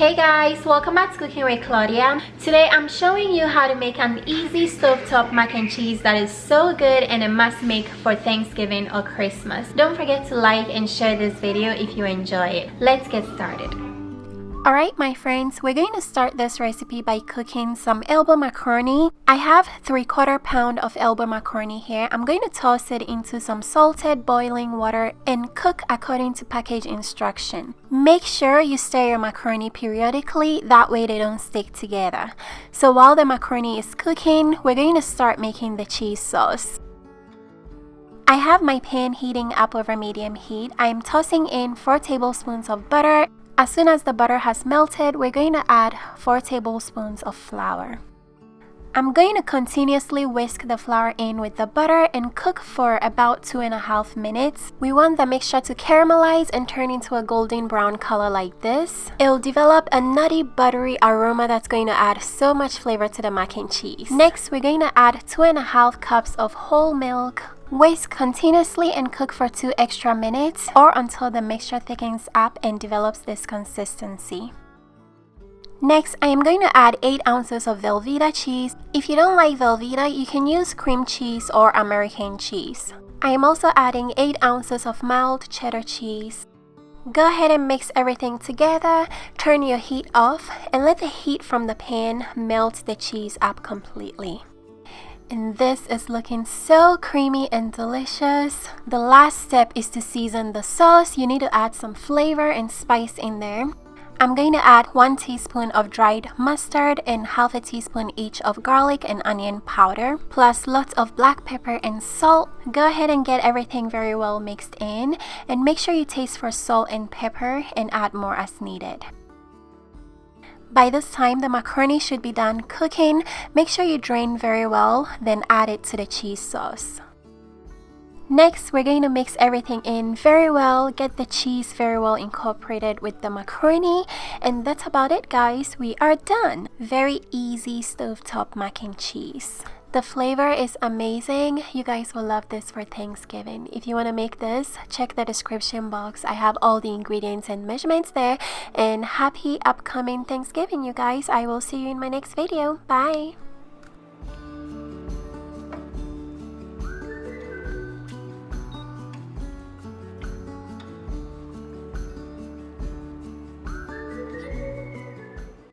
Hey guys, welcome back to Cooking with Claudia. Today I'm showing you how to make an easy stovetop mac and cheese that is so good and a must make for Thanksgiving or Christmas. Don't forget to like and share this video if you enjoy it. Let's get started. Alright my friends, we're going to start this recipe by cooking some elbow macaroni. I have 3/4 pound of elbow macaroni here. I'm going to toss it into some salted boiling water and cook according to package instruction. Make sure you stir your macaroni periodically, that way they don't stick together. So while the macaroni is cooking, we're going to start making the cheese sauce. I have my pan heating up over medium heat. I'm tossing in 4 tablespoons of butter. As soon as the butter has melted, we're going to add 4 tablespoons of flour. I'm going to continuously whisk the flour in with the butter and cook for about 2.5 minutes. We want the mixture to caramelize and turn into a golden brown color like this. It'll develop a nutty, buttery aroma that's going to add so much flavor to the mac and cheese. Next, we're going to add 2.5 cups of whole milk. Whisk continuously and cook for 2 extra minutes or until the mixture thickens up and develops this consistency. Next, I am going to add 8 ounces of Velveeta cheese. If you don't like Velveeta, you can use cream cheese or American cheese. I am also adding 8 ounces of mild cheddar cheese. Go ahead and mix everything together, turn your heat off, and let the heat from the pan melt the cheese up completely. And this is looking so creamy and delicious. The last step is to season the sauce. You need to add some flavor and spice in there. I'm going to add 1 teaspoon of dried mustard and half a teaspoon each of garlic and onion powder, plus lots of black pepper and salt. Go ahead and get everything very well mixed in, and make sure you taste for salt and pepper and add more as needed. By this time, the macaroni should be done cooking. Make sure you drain very well, then add it to the cheese sauce. Next, we're going to mix everything in very well, get the cheese very well incorporated with the macaroni, and that's about it guys, we are done. Very easy stovetop mac and cheese. The flavor is amazing. You guys will love this for Thanksgiving. If you want to make this, check the description box. I have all the ingredients and measurements there. And happy upcoming Thanksgiving, you guys. I will see you in my next video. Bye!